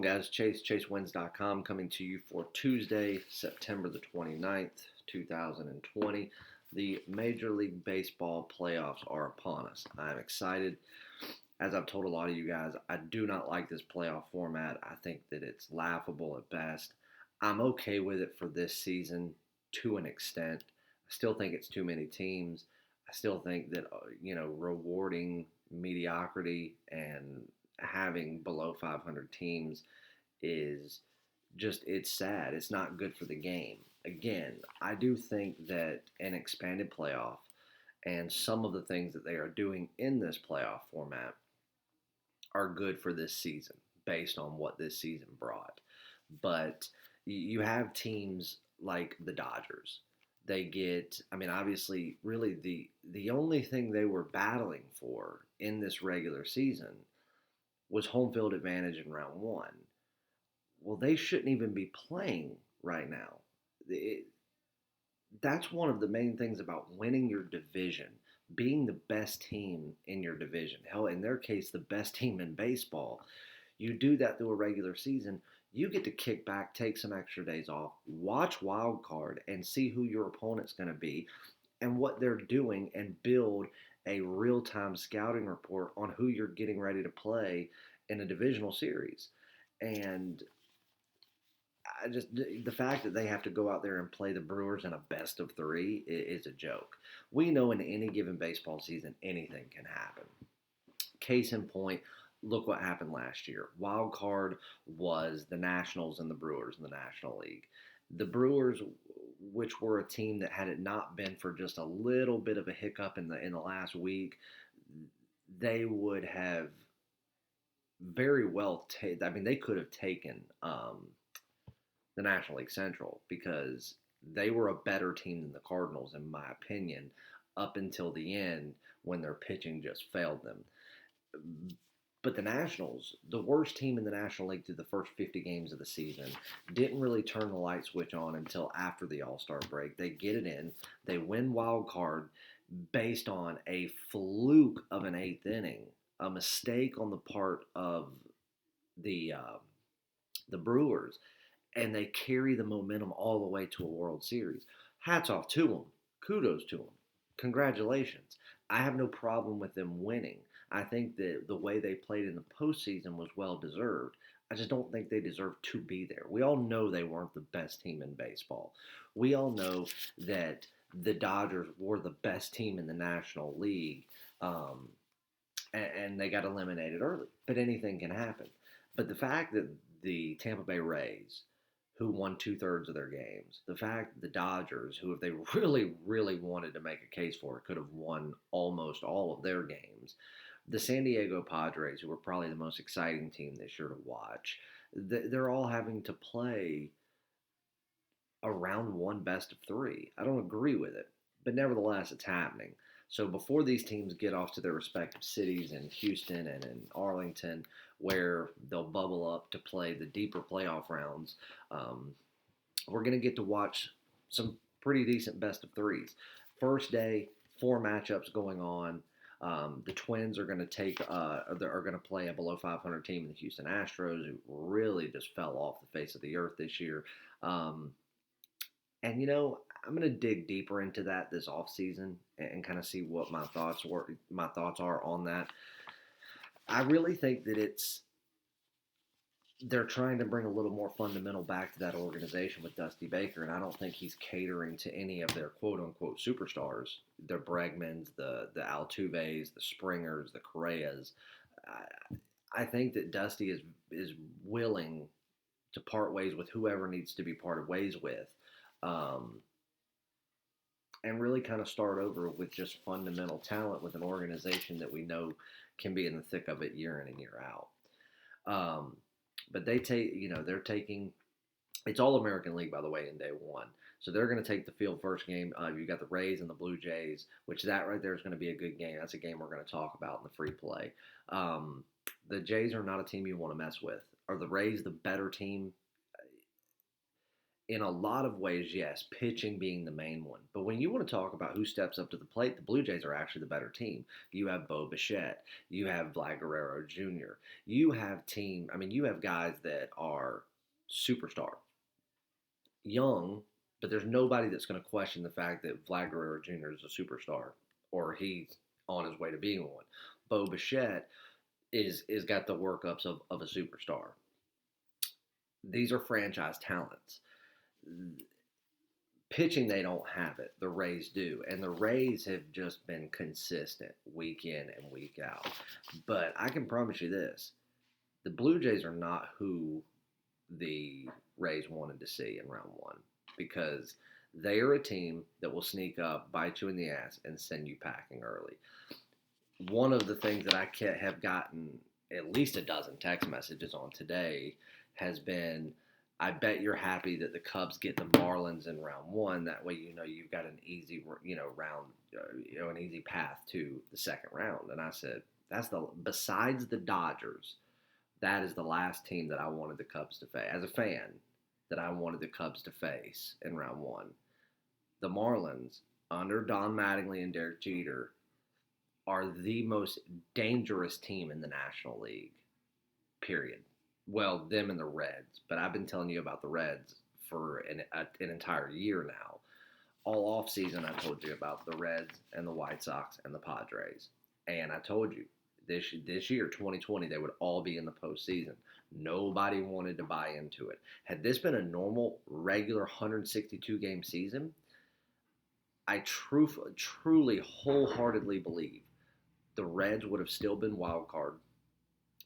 Guys? ChaseWins.com coming to you for Tuesday, September the 29th, 2020. The Major League Baseball playoffs are upon us. I'm excited. As I've told a lot of you guys, I do not like this playoff format. I think that it's laughable at best. I'm okay with it for this season to an extent. I still think it's too many teams. I still think that, rewarding mediocrity and having below 500 teams is it's sad. It's not good for the game. Again, I do think that an expanded playoff and some of the things that they are doing in this playoff format are good for this season based on what this season brought. But you have teams like the Dodgers. They get, obviously, really the only thing they were battling for in this regular season was home field advantage in round one. Well, they shouldn't even be playing right now. That's one of the main things about winning your division, being the best team in your division. Hell, in their case, the best team in baseball. You do that through a regular season, you get to kick back, take some extra days off, watch wild card, and see who your opponent's going to be and what they're doing, and build a real-time scouting report on who you're getting ready to play in a divisional series. And the fact that they have to go out there and play the Brewers in a best of three is a joke. We know in any given baseball season, anything can happen. Case in point, look what happened last year. Wild card was the Nationals and the Brewers in the National League. The Brewers, which were a team that had it not been for just a little bit of a hiccup in the last week, they would have very well they could have taken the National League Central, because they were a better team than the Cardinals, in my opinion, up until the end when their pitching just failed them. But the Nationals, the worst team in the National League through the first 50 games of the season, didn't really turn the light switch on until after the All-Star break. They get it in. They win wild card based on a fluke of an eighth inning, a mistake on the part of the Brewers, and they carry the momentum all the way to a World Series. Hats off to them. Kudos to them. Congratulations. I have no problem with them winning. I think that the way they played in the postseason was well-deserved. I just don't think they deserve to be there. We all know they weren't the best team in baseball. We all know that the Dodgers were the best team in the National League, and they got eliminated early. But anything can happen. But the fact that the Tampa Bay Rays, who won 2/3 of their games, the fact that the Dodgers, who if they really, really wanted to make a case for it, could have won almost all of their games, the San Diego Padres, who were probably the most exciting team this year to watch, they're all having to play a round one best of three. I don't agree with it, but nevertheless, it's happening. So before these teams get off to their respective cities in Houston and in Arlington, where they'll bubble up to play the deeper playoff rounds, we're going to get to watch some pretty decent best of threes. First day, 4 matchups going on. The Twins are going to play a below 500 team in the Houston Astros, who really just fell off the face of the earth this year. I'm going to dig deeper into that this offseason and kind of see what my thoughts are on that. I really think that they're trying to bring a little more fundamental back to that organization with Dusty Baker, and I don't think he's catering to any of their quote-unquote superstars, their Bregmans, the Altuves, the Springers, the Correas. I think that Dusty is willing to part ways with whoever needs to be parted ways with, and really kind of start over with just fundamental talent with an organization that we know can be in the thick of it year in and year out. But they're taking, it's all American League, by the way, in day one. So they're going to take the field first game. You got the Rays and the Blue Jays, which that right there is going to be a good game. That's a game we're going to talk about in the free play. The Jays are not a team you want to mess with. Are the Rays the better team? in a lot of ways, yes, pitching being the main one. But when you want to talk about who steps up to the plate, the Blue Jays are actually the better team. You have Bo Bichette, you have Vlad Guerrero Jr., you have guys that are superstar, young, but there's nobody that's going to question the fact that Vlad Guerrero Jr. is a superstar or he's on his way to being one. Bo Bichette is got the workups of a superstar. These are franchise talents. Pitching, they don't have it. The Rays do. And the Rays have just been consistent week in and week out. But I can promise you this, the Blue Jays are not who the Rays wanted to see in round one, because they are a team that will sneak up, bite you in the ass, and send you packing early. One of the things that I have gotten at least a dozen text messages on today has been, I bet you're happy that the Cubs get the Marlins in round one. That way, you've got an easy, round, an easy path to the second round. And I said, besides the Dodgers, that is the last team that I wanted the Cubs to face. As a fan, that I wanted the Cubs to face in round one. The Marlins, under Don Mattingly and Derek Jeter, are the most dangerous team in the National League, period. Well, them and the Reds, but I've been telling you about the Reds for an entire year now. All offseason, I told you about the Reds and the White Sox and the Padres. And I told you, this year, 2020, they would all be in the postseason. Nobody wanted to buy into it. Had this been a normal, regular 162-game season, I truly, wholeheartedly believe the Reds would have still been wild card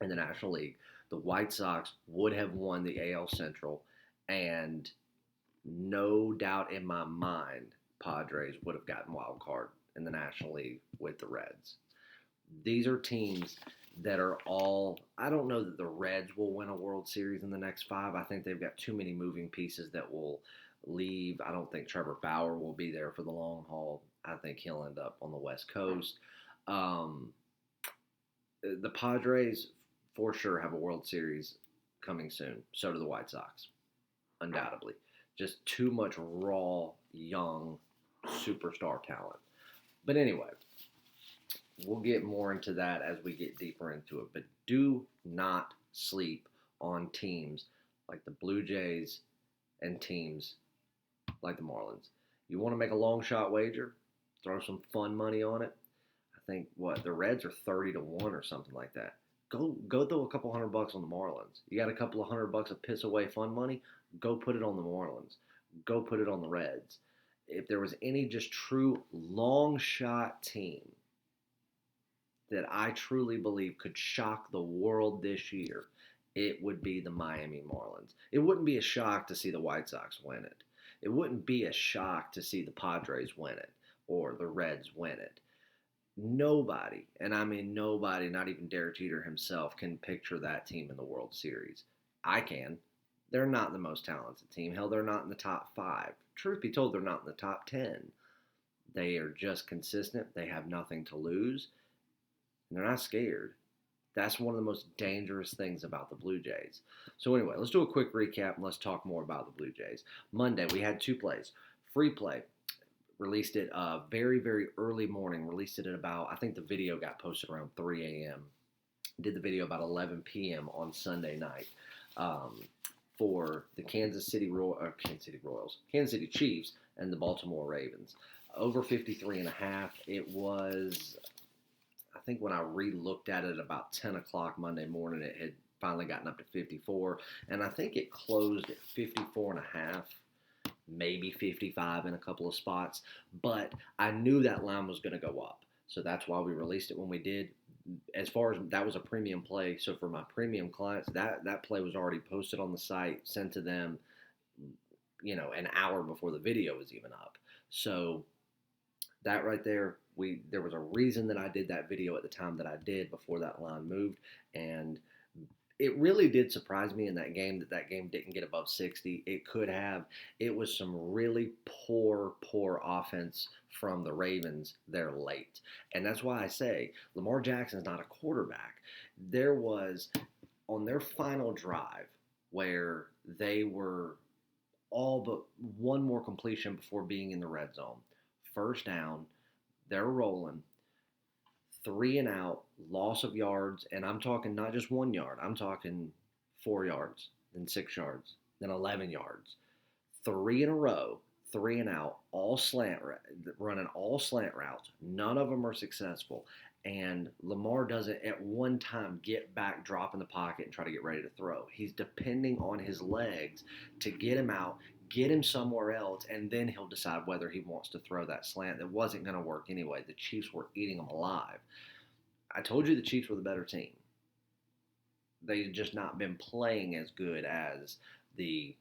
in the National League. The White Sox would have won the AL Central, and no doubt in my mind, Padres would have gotten wild card in the National League with the Reds. These are teams that are all, I don't know that the Reds will win a World Series in the next 5. I think they've got too many moving pieces that will leave. I don't think Trevor Bauer will be there for the long haul. I think he'll end up on the West Coast. The Padres, for sure, have a World Series coming soon. So do the White Sox, undoubtedly. Just too much raw, young, superstar talent. But anyway, we'll get more into that as we get deeper into it. But do not sleep on teams like the Blue Jays and teams like the Marlins. You want to make a long shot wager? Throw some fun money on it. I think, the Reds are 30-1 or something like that. Go throw a couple $100 on the Marlins. You got a couple of $100 of piss away fun money? Go put it on the Marlins. Go put it on the Reds. If there was any just true long shot team that I truly believe could shock the world this year, it would be the Miami Marlins. It wouldn't be a shock to see the White Sox win it. It wouldn't be a shock to see the Padres win it or the Reds win it. Nobody, and I mean nobody, not even Derek Jeter himself, can picture that team in the World Series. I can. They're not the most talented team. Hell, they're not in the top 5. Truth be told, they're not in the top 10. They are just consistent. They have nothing to lose. And they're not scared. That's one of the most dangerous things about the Blue Jays. So anyway, let's do a quick recap and let's talk more about the Blue Jays. Monday, we had 2 plays. Free play. Released it very, very early morning. Released it at about, I think the video got posted around 3 a.m. Did the video about 11 p.m. on Sunday night for the Kansas City Chiefs and the Baltimore Ravens. Over 53.5. It was, I think when I re-looked at it about 10 o'clock Monday morning, it had finally gotten up to 54. And I think it closed at 54.5. Maybe 55 in a couple of spots, but I knew that line was going to go up. So that's why we released it when we did. As far as that was a premium play, so for my premium clients, that play was already posted on the site, sent to them, an hour before the video was even up. So that right there, there was a reason that I did that video at the time that I did before that line moved, and it really did surprise me in that game that game didn't get above 60. It could have. It was some really poor offense from the Ravens there late. And that's why I say Lamar Jackson's not a quarterback. There was, on their final drive, where they were all but one more completion before being in the red zone. First down, they're rolling. 3 and out, loss of yards, and I'm talking not just 1 yard. I'm talking 4 yards, then 6 yards, then 11 yards. Three in a row, 3 and out, all running all slant routes. None of them are successful. And Lamar doesn't at one time get back, drop in the pocket, and try to get ready to throw. He's depending on his legs to get him out, get him somewhere else, and then he'll decide whether he wants to throw that slant that wasn't going to work anyway. The Chiefs were eating them alive. I told you the Chiefs were the better team. They've just not been playing as good as the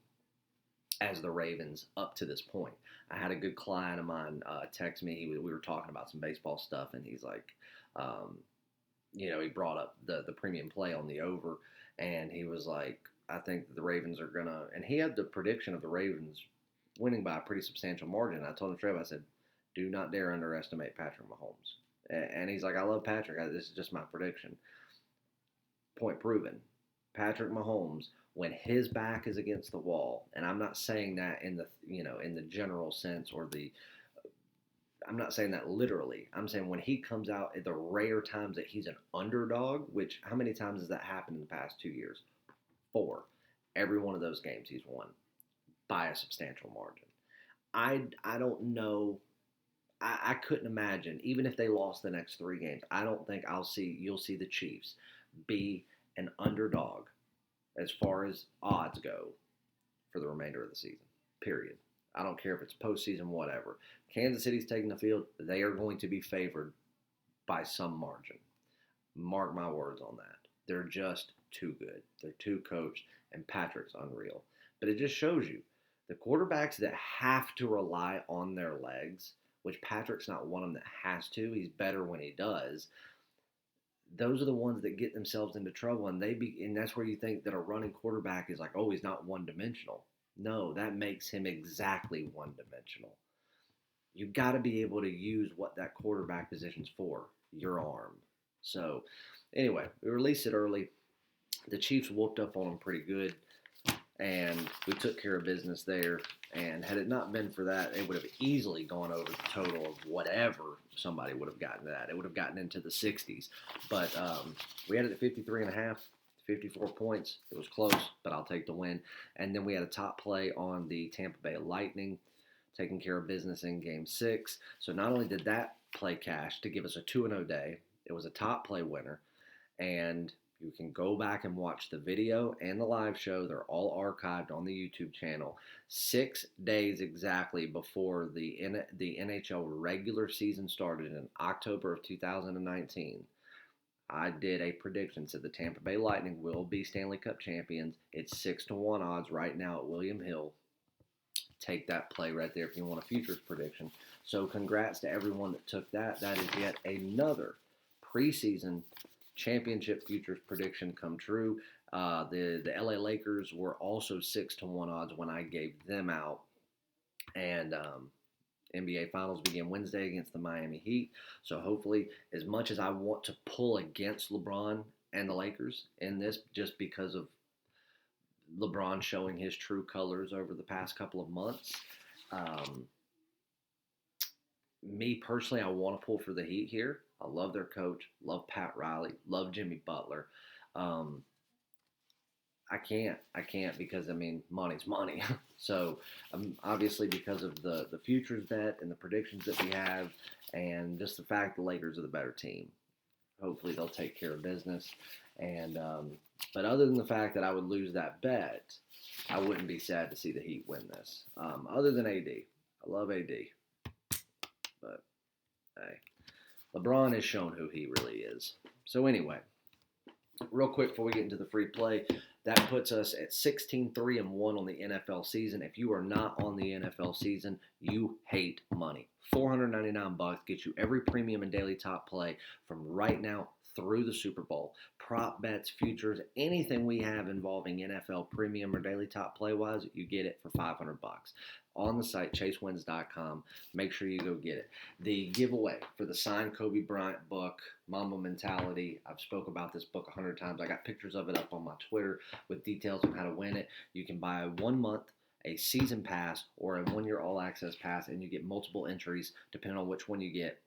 Ravens up to this point. I had a good client of mine text me. We were talking about some baseball stuff, and he's like, he brought up the premium play on the over, and he was like, I think the Ravens are going to – and he had the prediction of the Ravens winning by a pretty substantial margin. I told him straight up, I said, do not dare underestimate Patrick Mahomes. And he's like, I love Patrick. This is just my prediction. Point proven. Patrick Mahomes, when his back is against the wall, and I'm not saying that in the general sense I'm not saying that literally. I'm saying when he comes out at the rare times that he's an underdog, which how many times has that happened in the past 2 years? 4. Every one of those games he's won by a substantial margin. I don't know. I couldn't imagine, even if they lost the next 3 games, I don't think you'll see the Chiefs be an underdog as far as odds go for the remainder of the season, period. I don't care if it's postseason, whatever. Kansas City's taking the field. They are going to be favored by some margin. Mark my words on that. They're just too good. They're too coached, and Patrick's unreal. But it just shows you the quarterbacks that have to rely on their legs, which Patrick's not one of them that has to. He's better when he does. Those are the ones that get themselves into trouble, and that's where you think that a running quarterback is like, oh, he's not one-dimensional. No, that makes him exactly one-dimensional. You've got to be able to use what that quarterback position's for, your arm. So, anyway, we released it early. The Chiefs whooped up on them pretty good, and we took care of business there. And had it not been for that, it would have easily gone over the total of whatever somebody would have gotten to that. It would have gotten into the 60s. But we had it at 53.5, 54 points. It was close, but I'll take the win. And then we had a top play on the Tampa Bay Lightning, taking care of business in Game 6. So not only did that play cash to give us a 2-0 day, it was a top play winner. And you can go back and watch the video and the live show. They're all archived on the YouTube channel. 6 days exactly before the NHL regular season started in October of 2019, I did a prediction. Said the Tampa Bay Lightning will be Stanley Cup champions. It's 6-1 odds right now at William Hill. Take that play right there if you want a futures prediction. So congrats to everyone that took that. That is yet another preseason championship futures prediction come true. The LA Lakers were also 6-1 odds when I gave them out. And NBA Finals begin Wednesday against the Miami Heat. So hopefully, as much as I want to pull against LeBron and the Lakers in this, just because of LeBron showing his true colors over the past couple of months, me personally, I want to pull for the Heat here. I love their coach, love Pat Riley, love Jimmy Butler. I can't because, money's money. So, obviously because of the futures bet and the predictions that we have and just the fact the Lakers are the better team. Hopefully they'll take care of business. And but other than the fact that I would lose that bet, I wouldn't be sad to see the Heat win this. Other than AD. I love AD. But, hey, LeBron has shown who he really is. So anyway, real quick before we get into the free play, that puts us at 16-3-1 on the NFL season. If you are not on the NFL season, you hate money. $499 gets you every premium and daily top play from right now through the Super Bowl. Prop bets, futures, anything we have involving NFL premium or daily top play wise, you get it for $500 on the site chasewins.com. Make sure you go get it. The giveaway for the signed Kobe Bryant book, Mamba Mentality. I've spoke about this book 100 times. I got pictures of it up on my Twitter with details on how to win it. You can buy 1 month a season pass or a 1 year all access pass, and you get multiple entries depending on which one you get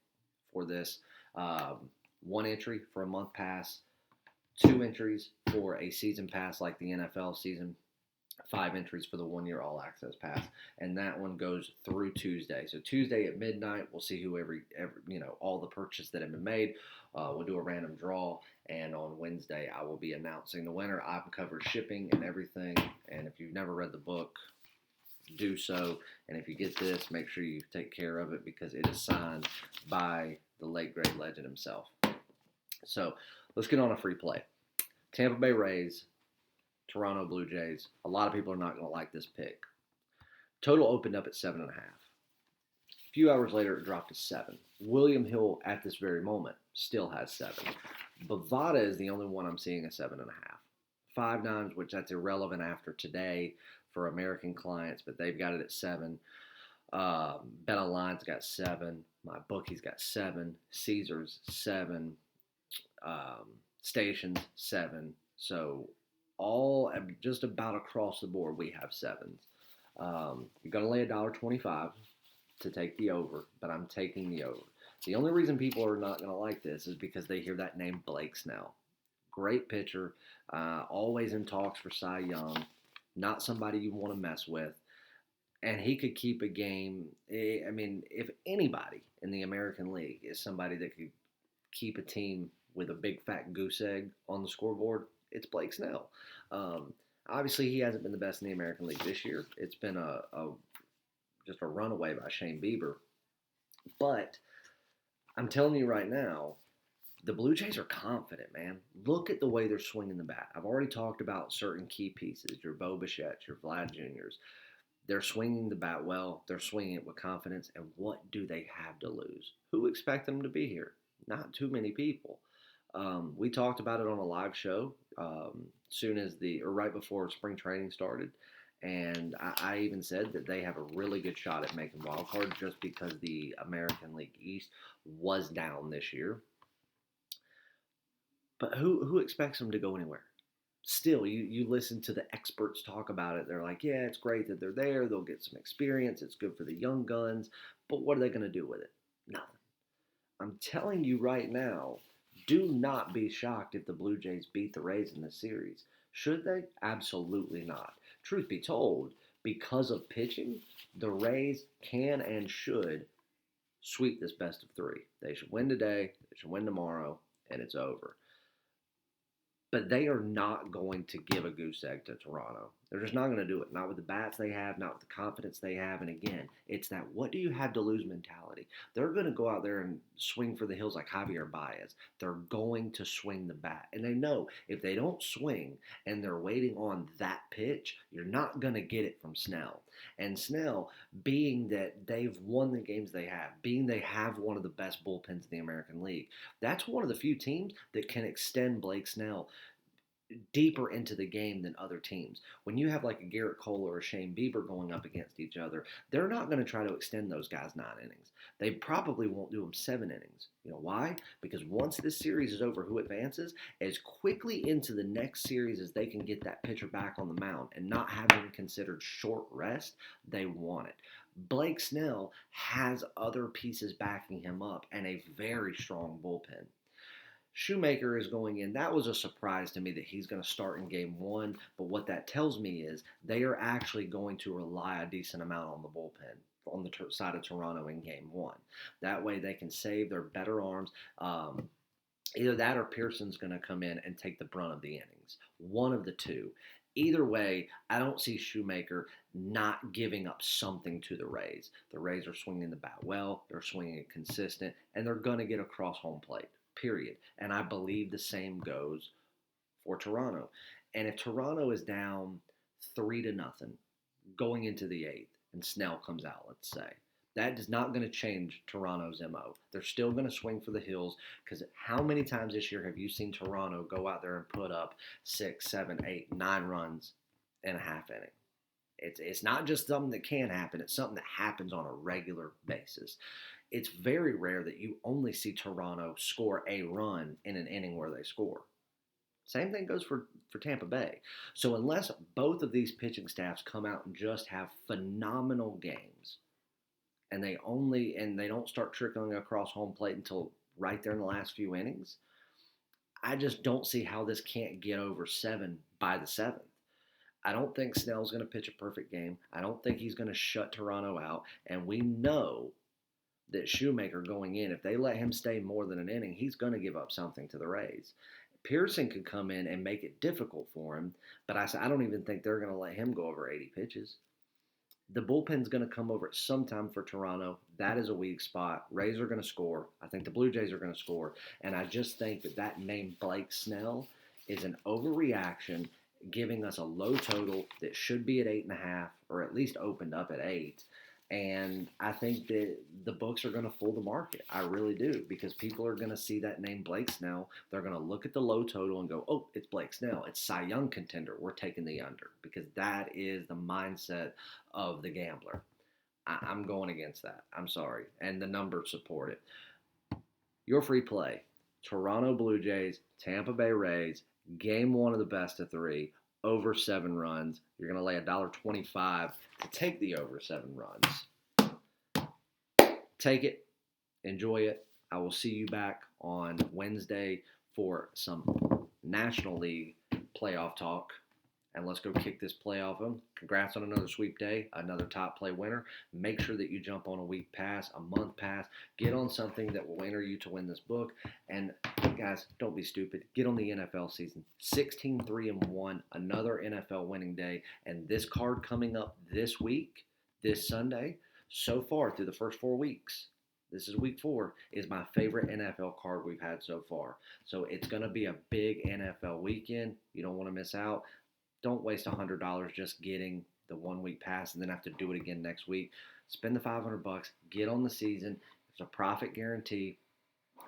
for this. One entry for a month pass, 2 entries for a season pass like the NFL season, 5 entries for the 1 year all access pass, and that one goes through Tuesday. So Tuesday at midnight, we'll see who all the purchases that have been made. We'll do a random draw, and on Wednesday I will be announcing the winner. I've covered shipping and everything, and if you've never read the book, do so. And if you get this, make sure you take care of it because it is signed by the late great legend himself. So let's get on a free play. Tampa Bay Rays, Toronto Blue Jays. A lot of people are not going to like this pick. Total opened up at 7.5. A few hours later, it dropped to 7. William Hill, at this very moment, still has 7. Bovada is the only one I'm seeing at 7.5. 5.9, which that's irrelevant after today for American clients, but they've got it at 7. Bet Online's got 7. My bookie's got 7. Caesars 7. Stations 7. So all just about across the board, we have 7s. You're gonna lay $1.25 to take the over, but I'm taking the over. The only reason people are not gonna like this is because they hear that name Blake Snell. Great pitcher, always in talks for Cy Young. Not somebody you want to mess with. And he could keep a game. I mean, if anybody in the American League is somebody that could keep a team with a big fat goose egg on the scoreboard, it's Blake Snell. Obviously, he hasn't been the best in the American League this year. It's been just a runaway by Shane Bieber. But I'm telling you right now, the Blue Jays are confident, man. Look at the way they're swinging the bat. I've already talked about certain key pieces, your Bo Bichette's, your Vlad Jr.'s. They're swinging the bat well. They're swinging it with confidence. And what do they have to lose? Who expect them to be here? Not too many people. We talked about it on a live show right before spring training started. And I even said that they have a really good shot at making wild card just because the American League East was down this year. But who expects them to go anywhere? Still, you listen to the experts talk about it. They're like, yeah, it's great that they're there. They'll get some experience. It's good for the young guns. But what are they going to do with it? Nothing. I'm telling you right now, do not be shocked if the Blue Jays beat the Rays in this series. Should they? Absolutely not. Truth be told, because of pitching, the Rays can and should sweep this best of 3. They should win today. They should win tomorrow, and it's over. But they are not going to give a goose egg to Toronto. They're just not going to do it. Not with the bats they have, not with the confidence they have. And again, it's that what do you have to lose mentality. They're going to go out there and swing for the hills like Javier Baez. They're going to swing the bat. And they know if they don't swing and they're waiting on that pitch, you're not going to get it from Snell. And Snell, being that they've won the games they have, being they have one of the best bullpens in the American League, that's one of the few teams that can extend Blake Snell deeper into the game than other teams. When you have like a Garrett Cole or a Shane Bieber going up against each other, they're not going to try to extend those guys 9 innings. They probably won't do them 7 innings. You know why? Because once this series is over, who advances as quickly into the next series as they can get that pitcher back on the mound and not having considered short rest, they want it. Blake Snell has other pieces backing him up and a very strong bullpen. Shoemaker is going in. That was a surprise to me that he's going to start in game 1. But what that tells me is they are actually going to rely a decent amount on the bullpen on the side of Toronto in game 1. That way they can save their better arms. Either that or Pearson's going to come in and take the brunt of the innings. One of the two. Either way, I don't see Shoemaker not giving up something to the Rays. The Rays are swinging the bat well. They're swinging it consistent. And they're going to get across home plate. Period. And I believe the same goes for Toronto. And if Toronto is down 3-0 going into the 8th and Snell comes out, let's say, that is not going to change Toronto's MO. They're still going to swing for the hills because how many times this year have you seen Toronto go out there and put up 6, 7, 8, 9 runs in a half inning? It's not just something that can happen. It's something that happens on a regular basis. It's very rare that you only see Toronto score a run in an inning where they score. Same thing goes for Tampa Bay. So unless both of these pitching staffs come out and just have phenomenal games, and they don't start trickling across home plate until right there in the last few innings, I just don't see how this can't get over 7 by the 7th. I don't think Snell's going to pitch a perfect game. I don't think he's going to shut Toronto out. And we know that Shoemaker going in, if they let him stay more than an inning, he's going to give up something to the Rays. Pearson could come in and make it difficult for him, but I don't even think they're going to let him go over 80 pitches. The bullpen's going to come over at some time for Toronto. That is a weak spot. Rays are going to score. I think the Blue Jays are going to score. And I just think that name Blake Snell is an overreaction, giving us a low total that should be at 8.5 or at least opened up at 8. And I think that the books are going to fool the market. I really do, because people are going to see that name Blake Snell. They're going to look at the low total and go, oh, it's Blake Snell. It's Cy Young contender. We're taking the under, because that is the mindset of the gambler. I'm going against that. I'm sorry. And the numbers support it. Your free play, Toronto Blue Jays, Tampa Bay Rays, game 1 of the best of 3, over 7 runs. You're going to lay $1.25 to take the over 7 runs. Take it. Enjoy it. I will see you back on Wednesday for some National League playoff talk. And let's go kick this playoff in. Congrats on another sweep day, another top play winner. Make sure that you jump on a week pass, a month pass. Get on something that will enter you to win this book. And guys, don't be stupid. Get on the NFL season. 16-3-1, another NFL winning day. And this card coming up this week, this Sunday, so far through the first 4 weeks, this is week 4, is my favorite NFL card we've had so far. So it's going to be a big NFL weekend. You don't want to miss out. Don't waste $100 just getting the 1 week pass and then have to do it again next week. Spend the $500. Get on the season. It's a profit guarantee.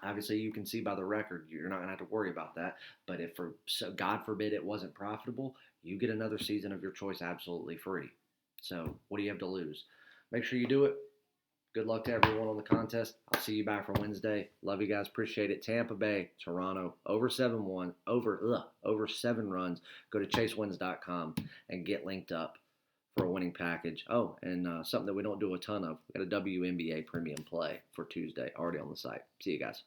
Obviously, you can see by the record, you're not going to have to worry about that. But if, God forbid, it wasn't profitable, you get another season of your choice absolutely free. So what do you have to lose? Make sure you do it. Good luck to everyone on the contest. I'll see you back for Wednesday. Love you guys. Appreciate it. Tampa Bay, Toronto, over 7-1, over 7 runs. Go to chasewins.com and get linked up for a winning package. Oh, and something that we don't do a ton of. We got a WNBA premium play for Tuesday already on the site. See you guys.